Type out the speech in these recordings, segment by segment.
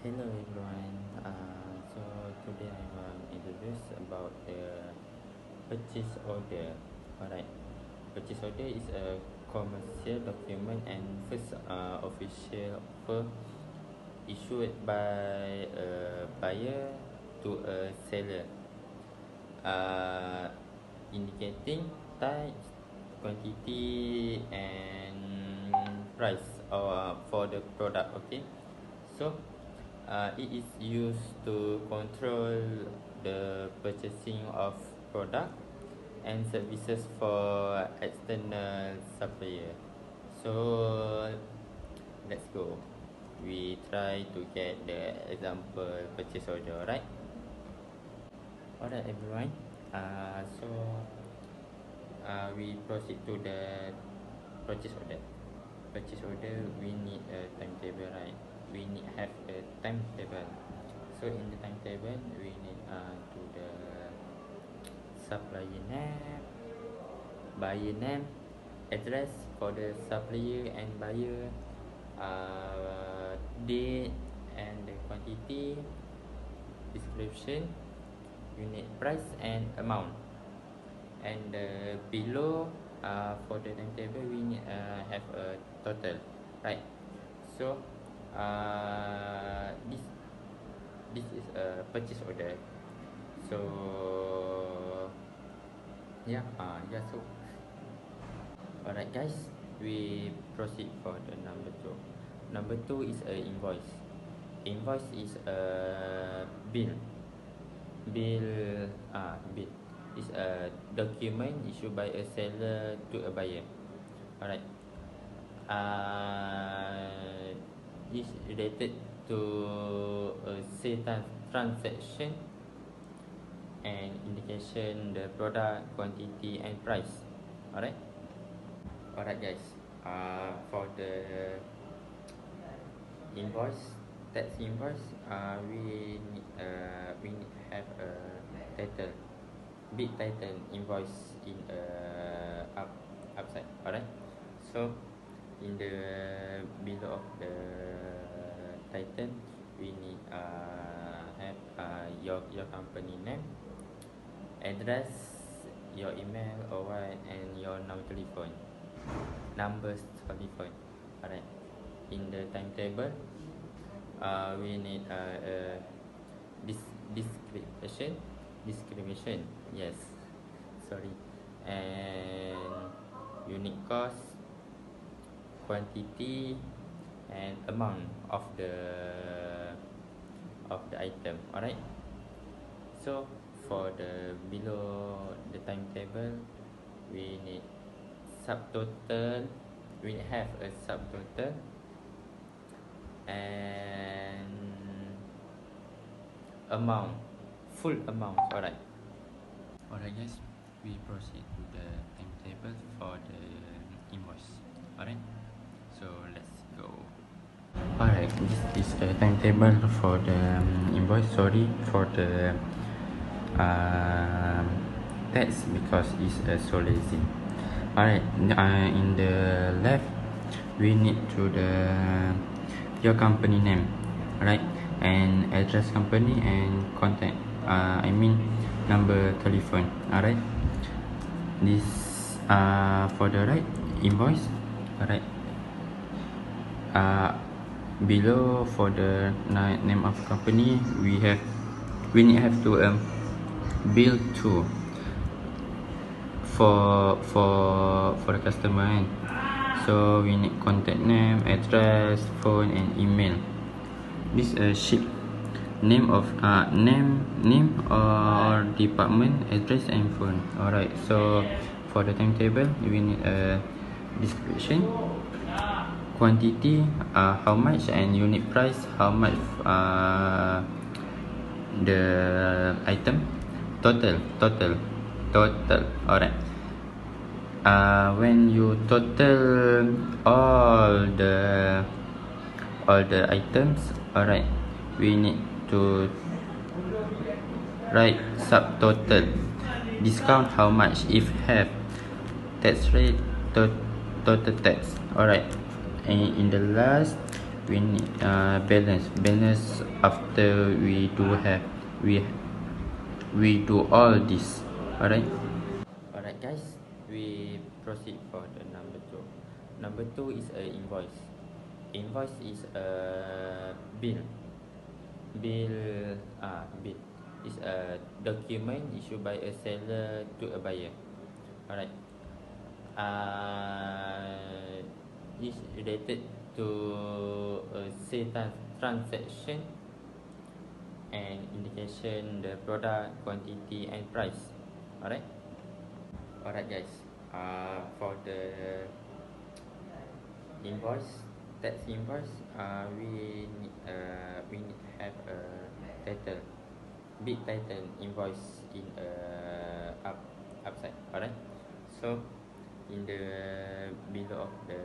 Hello everyone. So today I will introduce about the purchase order. Alright, purchase order is a commercial document and first official offer issued by a buyer to a seller, uh, indicating type, quantity, and price for the product. Okay, so it is used to control the purchasing of product and services for external supplier. So let's go. We try to get the example purchase order, right? Alright everyone. We proceed to the purchase order. Purchase order, we need a timetable, right? We need have a timetable. So in the timetable, we need to the supplier name, buyer name, address for the supplier and buyer, date and the quantity, description, unit price and amount. And below, for the timetable, we need have a total, right? So this is a purchase order. So so alright guys, we proceed for the number 2. Number 2 is a invoice. Invoice is a bill. Bill is a document issued by a seller to a buyer. Alright. Is related to a certain transaction and indication the product, quantity and price. Alright guys, for the invoice, tax invoice, we need have a title, big title invoice in upside. Alright, so in the below of the title, we need have your company name, address, your email or what, and your numbers telephone. Alright, in the timetable, we need description, yes, sorry, and unit cost, quantity and amount of the item. Alright, so for the below the timetable, we need subtotal, we have a subtotal and amount, full amount. Alright guys, we proceed to the timetable for the invoice. Alright, so let's go. Alright, this is a timetable for the invoice. Sorry for the text because it's so lazy. Alright, in the left, we need to the your company name, right, and address company and contact, number telephone. Alright, this for the right invoice. Alright, below for the name of company, we need have to bill to for the customer. So we need contact name, address, phone and email. This ship name of name or department, address and phone. Alright, so for the timetable, we need a description, quantity, how much, and unit price, how much, the item, total. Alright, when you total all the items, alright, we need to write subtotal, discount how much if have, tax rate, total tax. Alright, and in the last, we need balance after we we do all this. Alright guys, we proceed for the number two. Number two is a invoice. Invoice is a bill. Bill is a document issued by a seller to a buyer. Alright. Is related to a sales transaction and indication the product quantity and price. Alright guys, for the invoice, tax invoice, we need have a title, big title invoice in upside. Alright, so in the below of the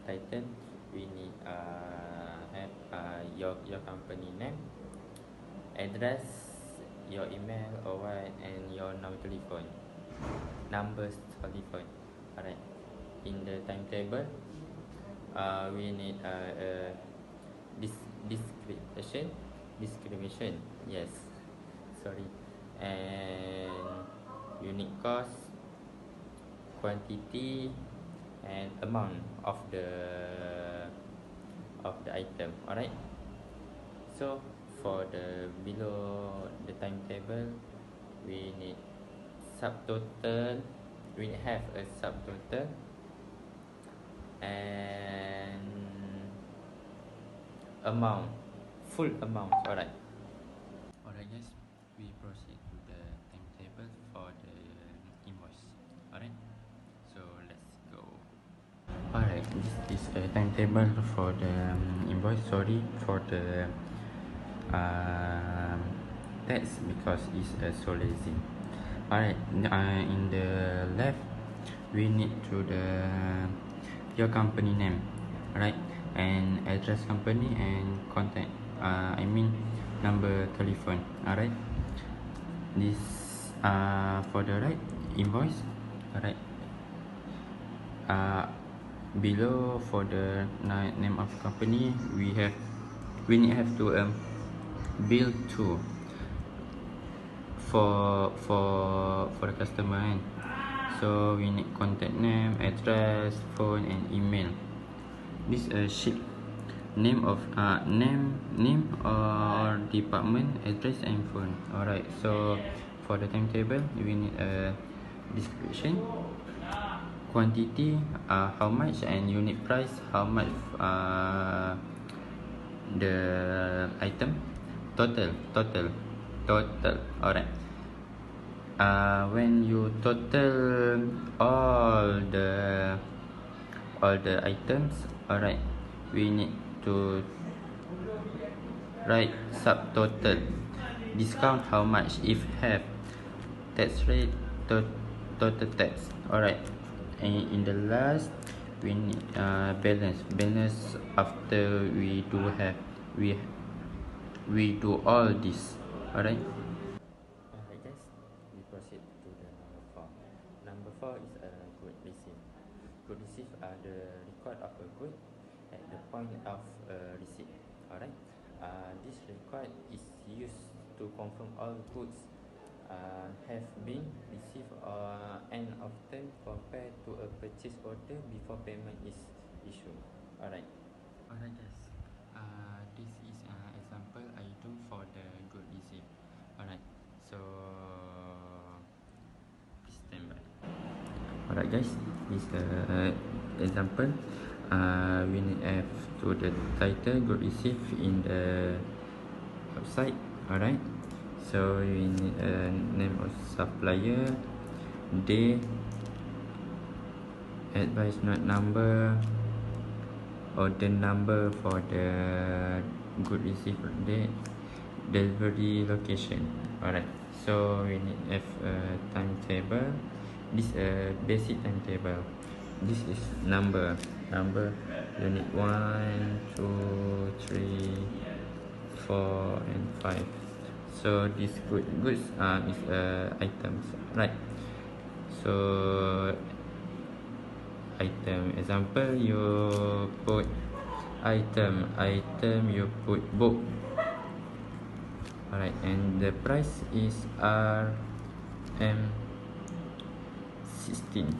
title we need have your company name, address, your email or what, and your numbers telephone. Alright, in the timetable we need description, yes, sorry, and unit cost, quantity, and amount of the item. Alright, so for the below the timetable we need subtotal, we have a subtotal and amount, full amount. Alright guys, we proceed to the timetable for the invoice. Alright, so let's go. Alright, this is a timetable for the invoice. Sorry for the text because it's so lazy. Alright, in the left we need to the your company name, right, and address company and contact, number telephone. Alright, this for the right invoice. Alright, below for the name of company we need have to bill to for the customer, and so we need contact name, address, phone, and email. This sheet name of name or department, address, and phone. Alright, so for the timetable we need a description, quantity, how much, and unit price, how much the item, total. Alright, when you total all the items, alright, we need to write subtotal, discount how much if have, tax rate, total tax. Alright, and in the last we need balance after we do all this. Alright guys, we proceed to the number 4. Number 4 is a good receipt. Good receipt are the record of a good at the point of receipt. Alright, this record is used to confirm all goods have been received and often compared to a purchase order before payment is issued. Alright guys, this is an example item for the good receipt. Alright, so please stand by. Alright guys, this is the example. We need F to the title good receipt in the website. Alright, so we need a name of supplier, day, advice note number, order number for the good receipt date, delivery location. Alright, so we need a timetable. This a basic timetable. This is number unit 1, 2, 3, 4, and 5. So this goods is items, right? So item example, you put Item you put book. Alright, and the price is RM16.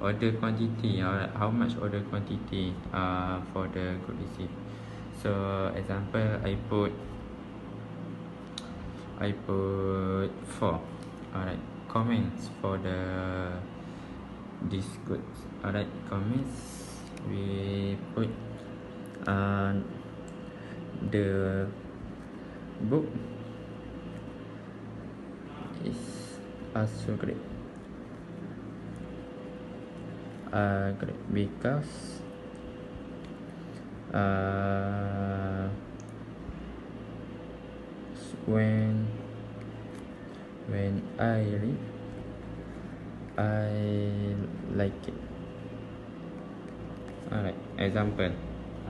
Order quantity. Alright, how much order quantity for the good receipt? So example, I put 4. Alright, comments for this goods. Alright, comments, we put the book is also great. Great because when I read, I like it. Alright, example.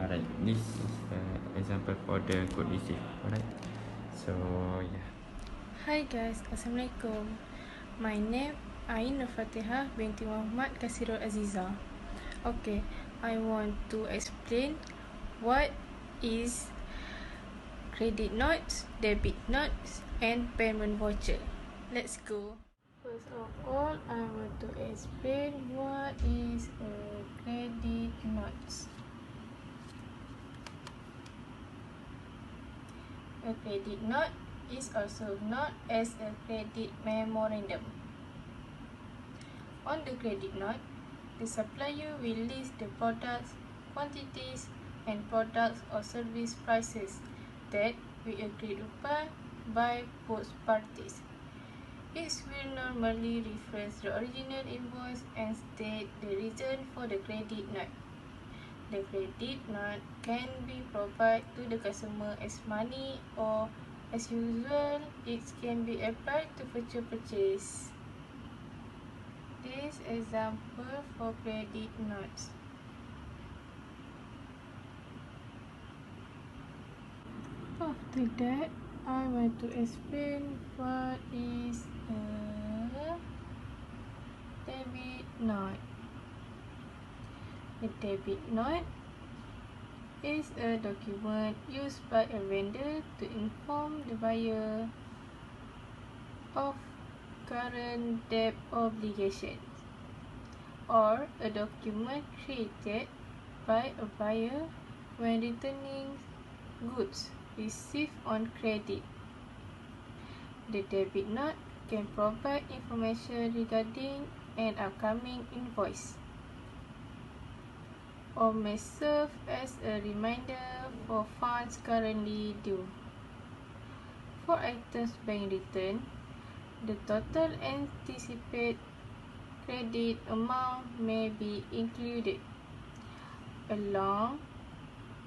Alright, this is the example for the code receipt. Alright, so yeah. Hi guys, Assalamualaikum. My name Ain Nur Fatihah binti Muhammad Kasirul Aziza. Okay, I want to explain what is credit notes, debit notes and payment voucher. Let's go. First of all, I want to explain what is a credit notes. A credit note is also known as a credit memorandum. On the credit note, the supplier will list the products, quantities, and products or service prices that we agreed upon by both parties. It will normally reference the original invoice and state the reason for the credit note. The credit note can be provided to the customer as money or, as usual, it can be applied to future purchase. This example for credit notes. After that, I want to explain what is a debit note. A debit note is a document used by a vendor to inform the buyer of current debt obligations, or a document created by a buyer when returning goods received on credit. The debit note can provide information regarding an upcoming invoice, or may serve as a reminder for funds currently due. For items bank return, the total anticipated credit amount may be included, along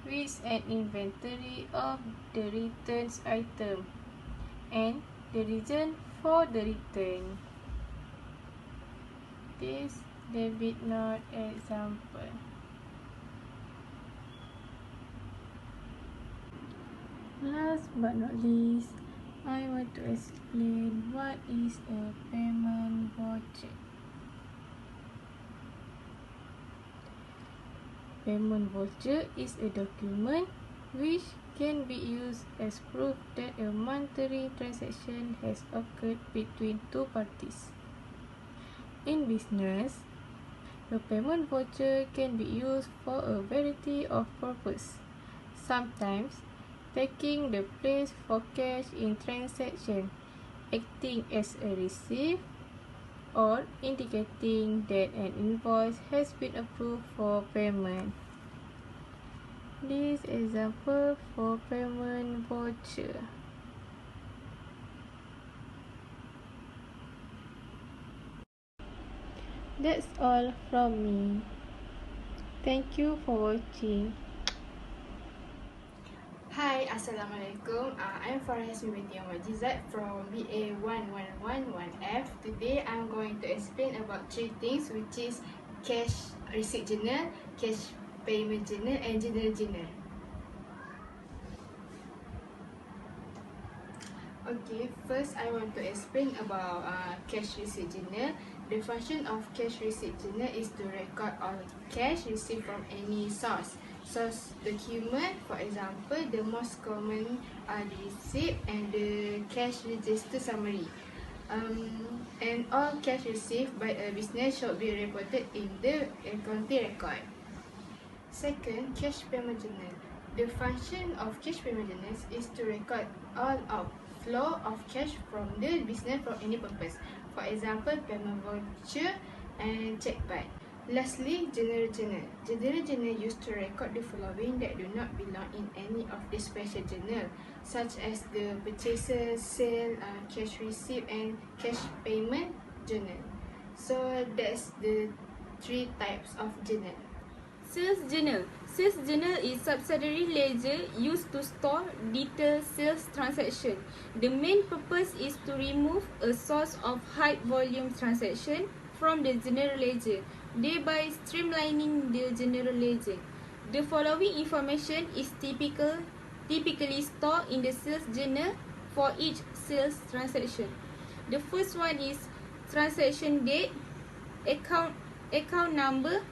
with an inventory of the returns item and the reason for the return. This debit note example. Last but not least, I want to explain what is a payment voucher. Payment voucher is a document which can be used as proof that a monetary transaction has occurred between two parties. In business, the payment voucher can be used for a variety of purposes, sometimes taking the place for cash in transaction, acting as a receipt, or indicating that an invoice has been approved for payment. This example for payment voucher. That's all from me. Thank you for watching. Hi, Assalamualaikum. I'm Farahas Binti Majizat from BA 1111F. Today I'm going to explain about 3 things, which is cash receipt journal, cash payment journal and general journal. Okay, first I want to explain about cash receipt journal. The function of cash receipt journal is to record all cash received from any source. source document. For example, the most common are the receipt and the cash register summary. And all cash received by a business should be reported in the accounting record. Second, cash payment journal. The function of cash payment journals is to record all outflow of cash from the business for any purpose. For example, payment voucher and check back. Lastly, general journal. General journal used to record the following that do not belong in any of the special journal, such as the purchases, sale, cash receipt, and cash payment journal. So that's the three types of journal. Sales journal. Sales journal is subsidiary ledger used to store detailed sales transaction. The main purpose is to remove a source of high volume transaction from the general ledger, thereby streamlining the general ledger. The following information is typically stored in the sales journal for each sales transaction. The first one is transaction date, account number,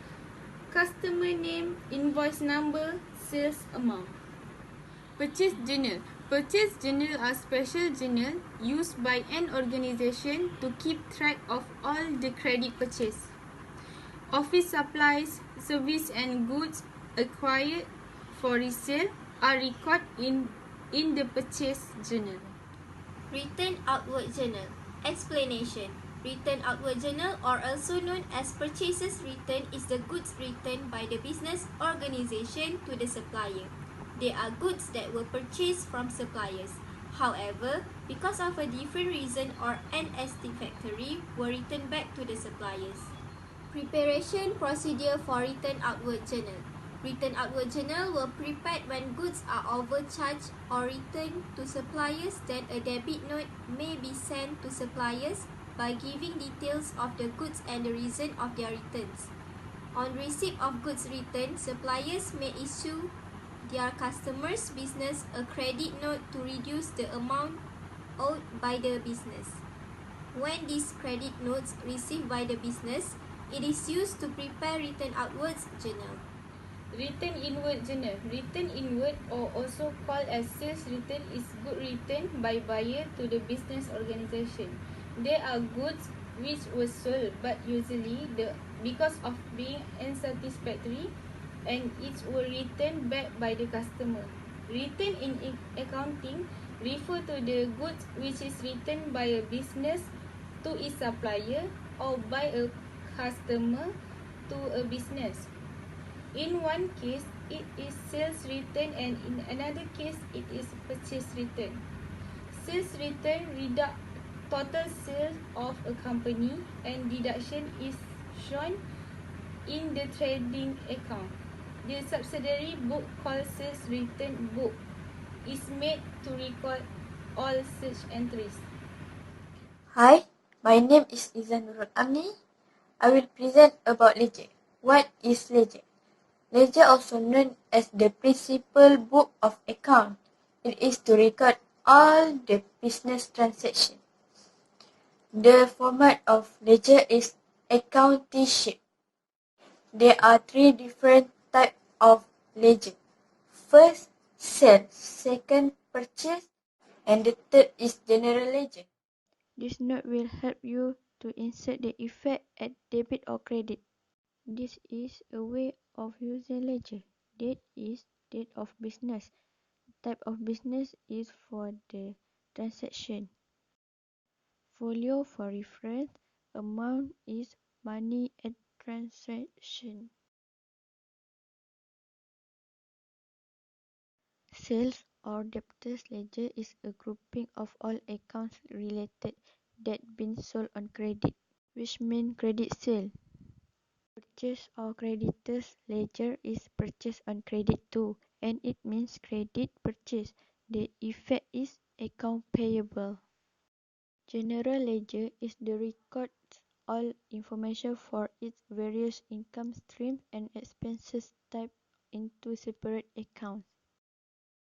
customer name, invoice number, sales amount. Purchase journal. Purchase journal are special journal used by an organization to keep track of all the credit purchase. Office supplies, service and goods acquired for resale are recorded in the purchase journal. Written outward journal. Explanation. Written outward journal, or also known as purchases written, is the goods written by the business organization to the supplier. They are goods that were purchased from suppliers. However, because of a different reason or unsatisfactory, were written back to the suppliers. Preparation procedure for written outward journal. Written outward journal were prepared when goods are overcharged or returned to suppliers. Then a debit note may be sent to suppliers by giving details of the goods and the reason of their returns. On receipt of goods returned, suppliers may issue their customers' business a credit note to reduce the amount owed by the business. When these credit notes received by the business, it is used to prepare written outwards journal. Written inward journal. Written inward, or also called as sales return, is good written by buyer to the business organization. They are goods which were sold, but usually because of being unsatisfactory, and it were returned back by the customer. Written in accounting refer to the goods which is written by a business to its supplier or by a customer to a business. In one case, it is sales return, and in another case, it is purchase return. Sales return deduct total sales of a company, and deduction is shown in the trading account. The subsidiary book called sales return book is made to record all such entries. Hi, my name is Izanurul Amni. I will present about ledger. What is ledger? Ledger, also known as the principal book of account. It is to record all the business transactions. The format of ledger is accounting sheet. There are three different types of ledger. First, sale. Second, purchase. And the third is general ledger. This note will help you to insert the effect at debit or credit. This is a way of using ledger. Date is date of business. Type of business is for the transaction. Folio for reference. Amount is money at transaction. Sales or debtors ledger is a grouping of all accounts related that been sold on credit, which mean credit sale. Purchase or creditors ledger is purchase on credit too, and it means credit purchase. The effect is account payable. General ledger is the records all information for its various income streams and expenses type into separate accounts.